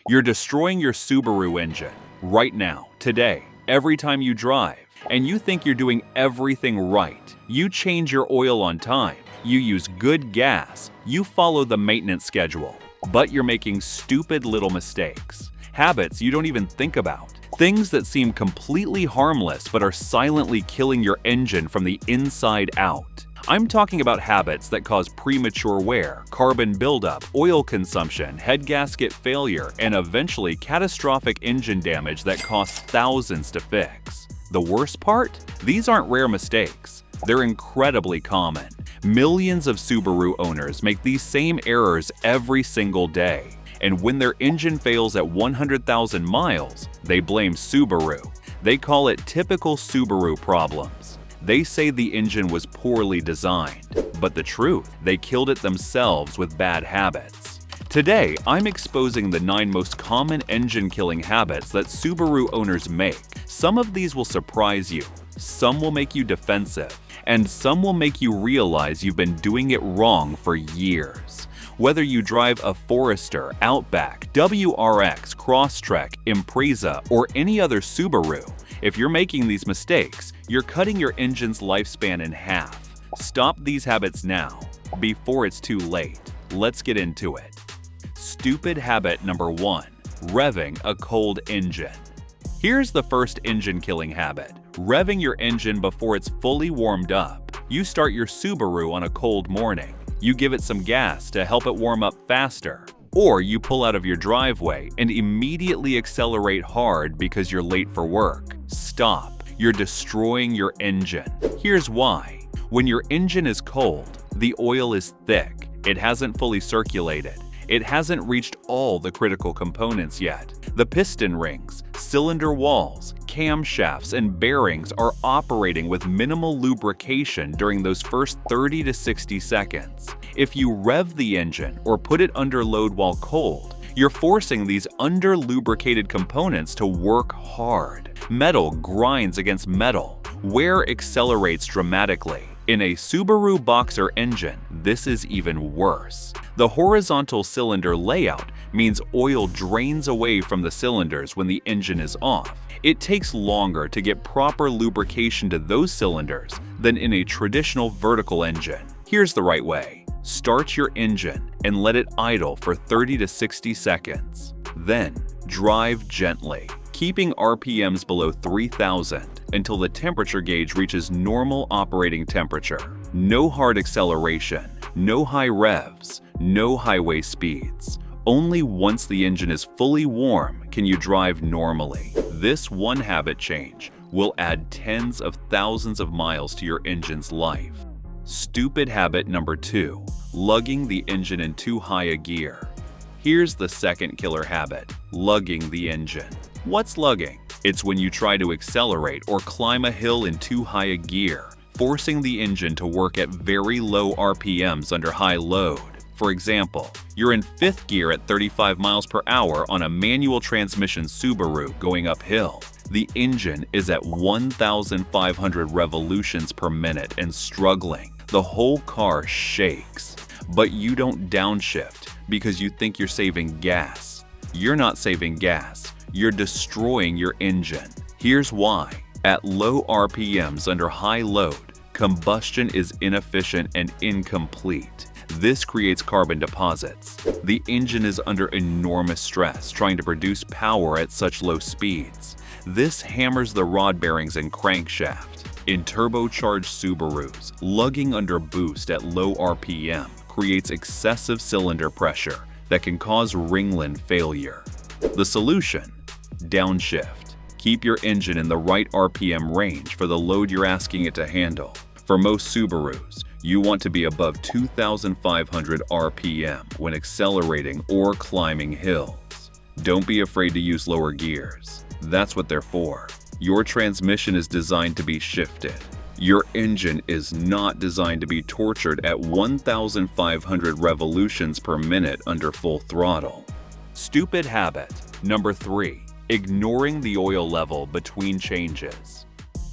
You're destroying your Subaru engine right now, today, every time you drive. And you think you're doing everything right. You change your oil on time. You use good gas. You follow the maintenance schedule. But you're making stupid little mistakes. Habits you don't even think about. Things that seem completely harmless but are silently killing your engine from the inside out. I'm talking about habits that cause premature wear, carbon buildup, oil consumption, head gasket failure, and eventually catastrophic engine damage that costs thousands to fix. The worst part? These aren't rare mistakes. They're incredibly common. Millions of Subaru owners make these same errors every single day. And when their engine fails at 100,000 miles, they blame Subaru. They call it typical Subaru problems. They say the engine was poorly designed. But the truth, they killed it themselves with bad habits. Today, I'm exposing the 9 most common engine-killing habits that Subaru owners make. Some of these will surprise you, some will make you defensive, and some will make you realize you've been doing it wrong for years. Whether you drive a Forester, Outback, WRX, Crosstrek, Impreza, or any other Subaru, if you're making these mistakes, you're cutting your engine's lifespan in half. Stop these habits now, before it's too late. Let's get into it. Stupid habit number 1. Revving a cold engine. Here's the first engine-killing habit. Revving your engine before it's fully warmed up. You start your Subaru on a cold morning. You give it some gas to help it warm up faster. Or you pull out of your driveway and immediately accelerate hard because you're late for work. Stop. You're destroying your engine. Here's why. When your engine is cold, the oil is thick. It hasn't fully circulated. It hasn't reached all the critical components yet. The piston rings, cylinder walls, camshafts, and bearings are operating with minimal lubrication during those first 30 to 60 seconds. If you rev the engine or put it under load while cold, you're forcing these under-lubricated components to work hard. Metal grinds against metal. Wear accelerates dramatically. In a Subaru Boxer engine, this is even worse. The horizontal cylinder layout means oil drains away from the cylinders when the engine is off. It takes longer to get proper lubrication to those cylinders than in a traditional vertical engine. Here's the right way. Start your engine and let it idle for 30 to 60 seconds. Then, drive gently, keeping RPMs below 3,000 until the temperature gauge reaches normal operating temperature. No hard acceleration, no high revs, no highway speeds. Only once the engine is fully warm can you drive normally. This one habit change will add tens of thousands of miles to your engine's life. Stupid habit number 2. Lugging the engine in too high a gear. Here's the second killer habit, lugging the engine. What's lugging? It's when you try to accelerate or climb a hill in too high a gear, forcing the engine to work at very low RPMs under high load. For example, you're in 5th gear at 35 miles per hour on a manual transmission Subaru going uphill. The engine is at 1,500 revolutions per minute and struggling. The whole car shakes. But you don't downshift because you think you're saving gas. You're not saving gas. You're destroying your engine. Here's why. At low RPMs under high load, combustion is inefficient and incomplete. This creates carbon deposits. The engine is under enormous stress trying to produce power at such low speeds. This hammers the rod bearings and crankshaft. In turbocharged Subarus, lugging under boost at low RPM creates excessive cylinder pressure that can cause ringland failure. The solution? Downshift. Keep your engine in the right RPM range for the load you're asking it to handle. For most Subarus, you want to be above 2,500 RPM when accelerating or climbing hills. Don't be afraid to use lower gears. That's what they're for. Your transmission is designed to be shifted. Your engine is not designed to be tortured at 1,500 revolutions per minute under full throttle. Stupid habit number 3. Ignoring the oil level between changes.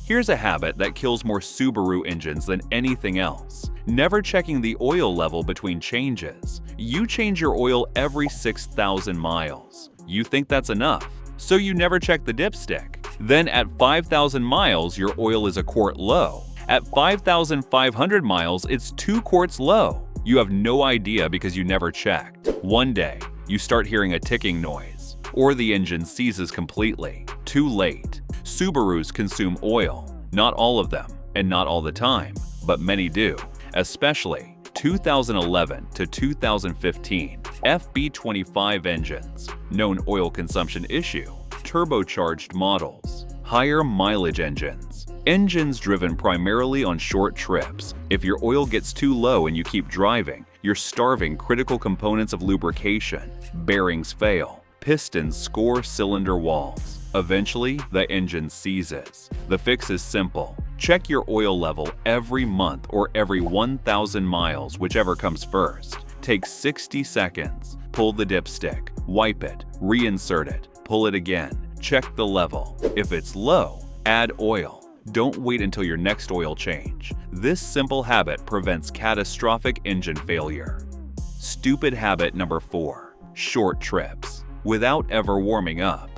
Here's a habit that kills more Subaru engines than anything else. Never checking the oil level between changes. You change your oil every 6,000 miles. You think that's enough, so you never check the dipstick. Then at 5,000 miles, your oil is a quart low. At 5,500 miles, it's 2 quarts low. You have no idea because you never checked. One day, you start hearing a ticking noise, or the engine seizes completely. Too late. Subarus consume oil. Not all of them, and not all the time, but many do, especially 2011 to 2015 FB25 engines, known oil consumption issue, turbocharged models, higher mileage engines, engines driven primarily on short trips. If your oil gets too low and you keep driving, you're starving critical components of lubrication. Bearings fail, pistons score cylinder walls. Eventually, the engine seizes. The fix is simple. Check your oil level every month or every 1,000 miles, whichever comes first. Take 60 seconds. Pull the dipstick, wipe it, reinsert it, pull it again. Check the level. If it's low, add oil. Don't wait until your next oil change. This simple habit prevents catastrophic engine failure. Stupid habit number 4. Short trips, without ever warming up.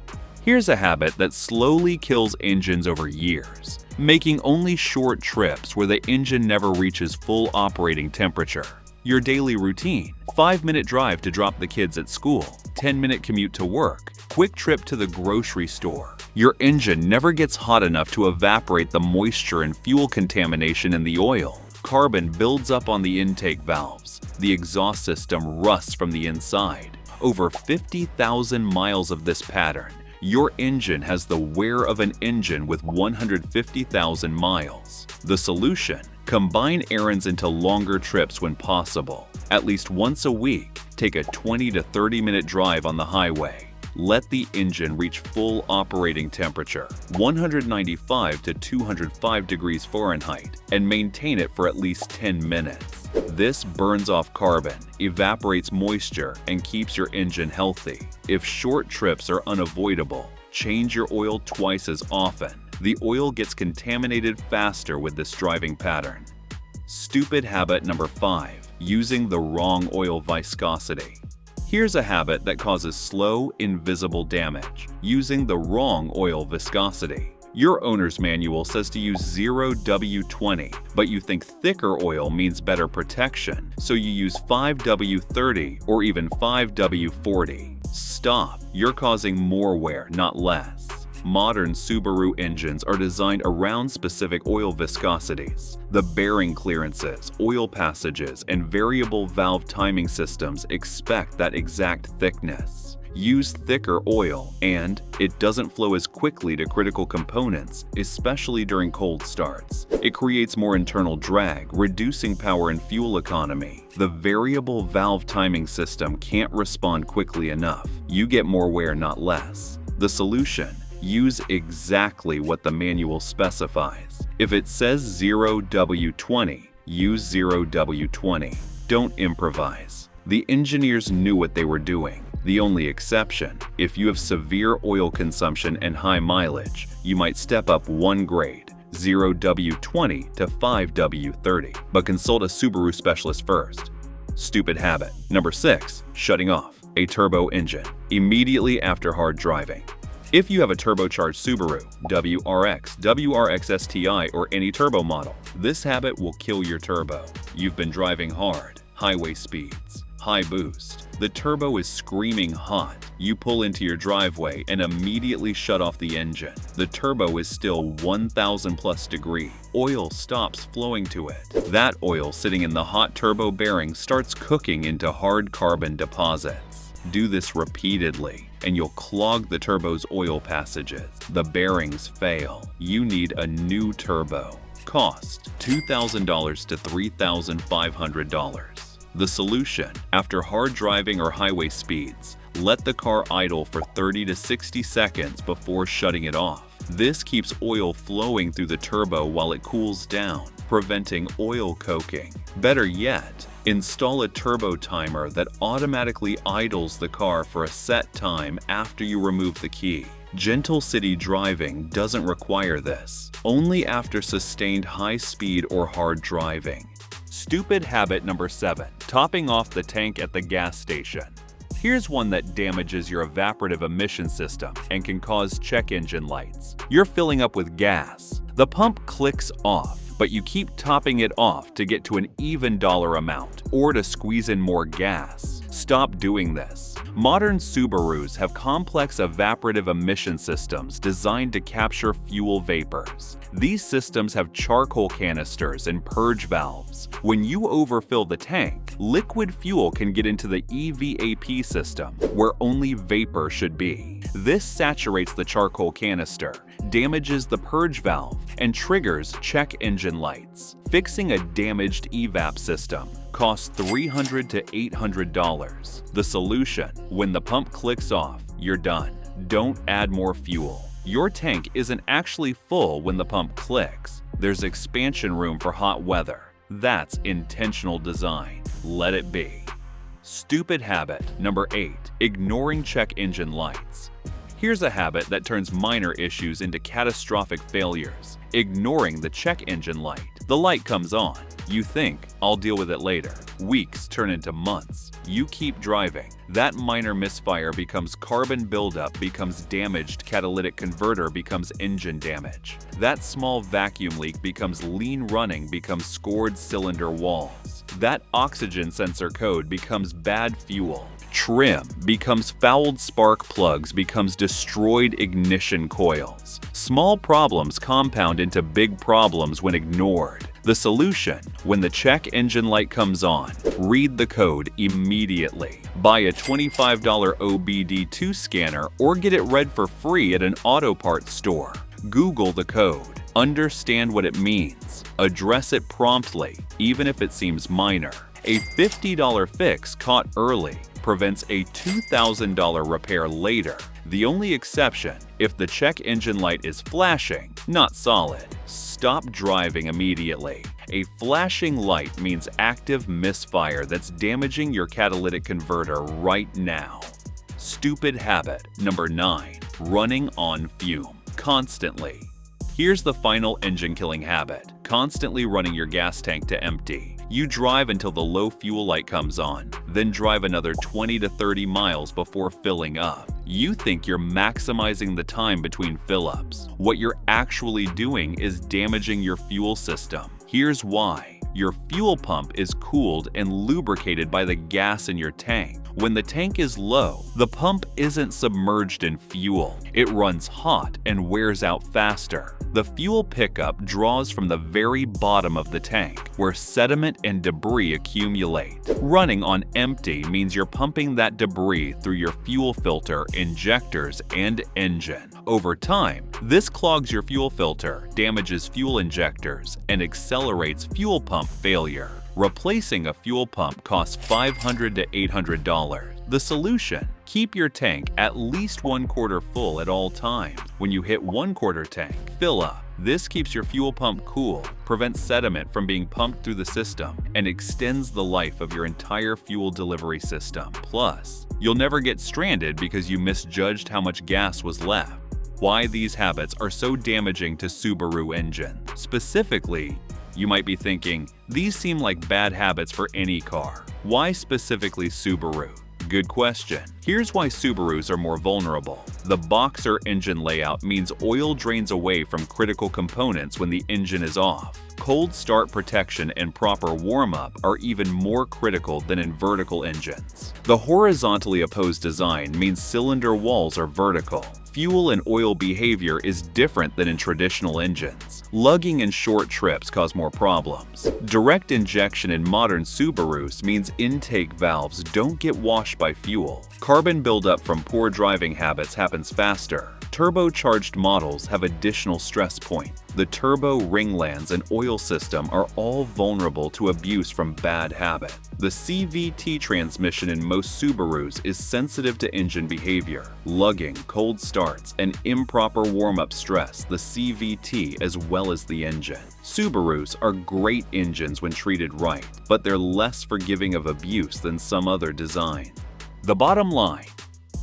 Here's a habit that slowly kills engines over years, making only short trips where the engine never reaches full operating temperature. Your daily routine: 5-minute drive to drop the kids at school, 10-minute commute to work, quick trip to the grocery store. Your engine never gets hot enough to evaporate the moisture and fuel contamination in the oil. Carbon builds up on the intake valves. The exhaust system rusts from the inside. Over 50,000 miles of this pattern. Your engine has the wear of an engine with 150,000 miles. The solution: combine errands into longer trips when possible. At least once a week, take a 20 to 30-minute drive on the highway. Let the engine reach full operating temperature, 195 to 205 degrees Fahrenheit, and maintain it for at least 10 minutes. This burns off carbon, evaporates moisture, and keeps your engine healthy. If short trips are unavoidable, change your oil twice as often. The oil gets contaminated faster with this driving pattern. Stupid habit number 5. Using the wrong oil viscosity. Here's a habit that causes slow, invisible damage: using the wrong oil viscosity. Your owner's manual says to use 0W20, but you think thicker oil means better protection, so you use 5W30 or even 5W40. Stop. You're causing more wear, not less. Modern Subaru engines are designed around specific oil viscosities. The bearing clearances, oil passages, and variable valve timing systems expect that exact thickness. Use thicker oil and it doesn't flow as quickly to critical components, especially during cold starts. It creates more internal drag, reducing power and fuel economy. The variable valve timing system can't respond quickly enough. You get more wear, not less. The solution: use exactly what the manual specifies. If it says 0W20, use 0W20. Don't improvise. The engineers knew what they were doing. The only exception: if you have severe oil consumption and high mileage, you might step up one grade, 0W20 to 5W30, but consult a Subaru specialist first. Stupid habit number 6. Shutting off a turbo engine immediately after hard driving. If you have a turbocharged Subaru, WRX, WRX STI, or any turbo model, this habit will kill your turbo. You've been driving hard, highway speeds, high boost. The turbo is screaming hot. You pull into your driveway and immediately shut off the engine. The turbo is still 1,000 plus degrees. Oil stops flowing to it. That oil sitting in the hot turbo bearing starts cooking into hard carbon deposits. Do this repeatedly, and you'll clog the turbo's oil passages. The bearings fail. You need a new turbo. Cost: $2,000 to $3,500. The solution: after hard driving or highway speeds, let the car idle for 30 to 60 seconds before shutting it off. This keeps oil flowing through the turbo while it cools down, preventing oil coking. Better yet, install a turbo timer that automatically idles the car for a set time after you remove the key. Gentle city driving doesn't require this, only after sustained high speed or hard driving. Stupid habit number 7. Topping off the tank at the gas station. Here's one that damages your evaporative emission system and can cause check engine lights. You're filling up with gas. The pump clicks off, but you keep topping it off to get to an even dollar amount or to squeeze in more gas. Stop doing this. Modern Subarus have complex evaporative emission systems designed to capture fuel vapors. These systems have charcoal canisters and purge valves. When you overfill the tank, liquid fuel can get into the EVAP system, where only vapor should be. This saturates the charcoal canister, damages the purge valve, and triggers check engine lights. Fixing a damaged evap system costs $300 to $800. The solution: when the pump clicks off, you're done. Don't add more fuel. Your tank isn't actually full when the pump clicks. There's expansion room for hot weather. That's intentional design. Let it be. Stupid habit number 8: ignoring check engine lights. Here's a habit that turns minor issues into catastrophic failures: ignoring the check engine light. The light comes on. You think, "I'll deal with it later." Weeks turn into months. You keep driving. That minor misfire becomes carbon buildup, becomes damaged catalytic converter, becomes engine damage. That small vacuum leak becomes lean running, becomes scored cylinder walls. That oxygen sensor code becomes bad fuel. Trim becomes fouled spark plugs, becomes destroyed ignition coils. Small problems compound into big problems when ignored. The solution: when the check engine light comes on, read the code immediately. Buy a $25 OBD2 scanner or get it read for free at an auto parts store. Google the code. Understand what it means. Address it promptly, even if it seems minor. A $50 fix caught early prevents a $2,000 repair later. The only exception: if the check engine light is flashing, not solid. Stop driving immediately. A flashing light means active misfire that's damaging your catalytic converter right now. Stupid habit number 9: running on fume constantly. Here's the final engine-killing habit: constantly running your gas tank to empty. You drive until the low fuel light comes on, then drive another 20 to 30 miles before filling up. You think you're maximizing the time between fill-ups. What you're actually doing is damaging your fuel system. Here's why: your fuel pump is cooled and lubricated by the gas in your tank. When the tank is low, the pump isn't submerged in fuel. It runs hot and wears out faster. The fuel pickup draws from the very bottom of the tank, where sediment and debris accumulate. Running on empty means you're pumping that debris through your fuel filter, injectors, and engine. Over time, this clogs your fuel filter, damages fuel injectors, and accelerates fuel pump failure. Replacing a fuel pump costs $500 to $800. The solution: keep your tank at least 1/4 full at all times. When you hit 1/4 tank, fill up. This keeps your fuel pump cool, prevents sediment from being pumped through the system, and extends the life of your entire fuel delivery system. Plus, you'll never get stranded because you misjudged how much gas was left. Why these habits are so damaging to Subaru engines. Specifically, you might be thinking, these seem like bad habits for any car. Why specifically Subaru? Good question. Here's why Subarus are more vulnerable. The boxer engine layout means oil drains away from critical components when the engine is off. Cold start protection and proper warm-up are even more critical than in vertical engines. The horizontally opposed design means cylinder walls are vertical. Fuel and oil behavior is different than in traditional engines. Lugging and short trips cause more problems. Direct injection in modern Subarus means intake valves don't get washed by fuel. Carbon buildup from poor driving habits happens faster. Turbocharged models have additional stress points. The turbo ringlands and oil system are all vulnerable to abuse from bad habit. The CVT transmission in most Subarus is sensitive to engine behavior. Lugging, cold starts, and improper warm-up stress the CVT as well as the engine. Subarus are great engines when treated right, but they're less forgiving of abuse than some other designs. The bottom line: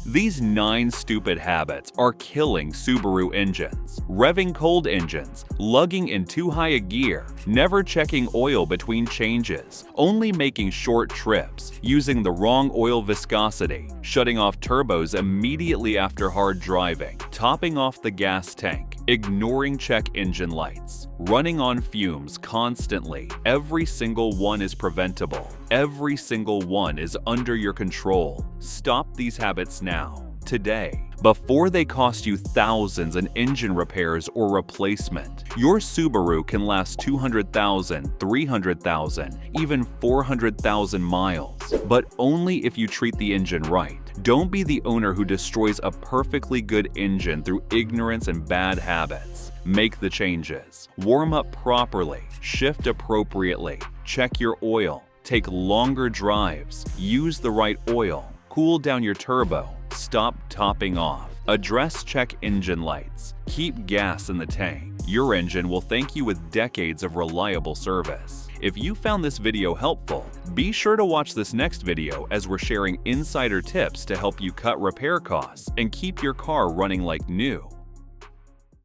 These 9 stupid habits are killing Subaru engines. Revving cold engines, lugging in too high a gear, never checking oil between changes, only making short trips, using the wrong oil viscosity, shutting off turbos immediately after hard driving, topping off the gas tank, ignoring check engine lights, running on fumes constantly. Every single one is preventable. Every single one is under your control. Stop these habits now, today, before they cost you thousands in engine repairs or replacement. Your Subaru can last 200,000, 300,000, even 400,000 miles, but only if you treat the engine right. Don't be the owner who destroys a perfectly good engine through ignorance and bad habits. Make the changes. Warm up properly. Shift appropriately. Check your oil. Take longer drives. Use the right oil. Cool down your turbo. Stop topping off. Address check engine lights. Keep gas in the tank. Your engine will thank you with decades of reliable service. If you found this video helpful, be sure to watch this next video as we're sharing insider tips to help you cut repair costs and keep your car running like new.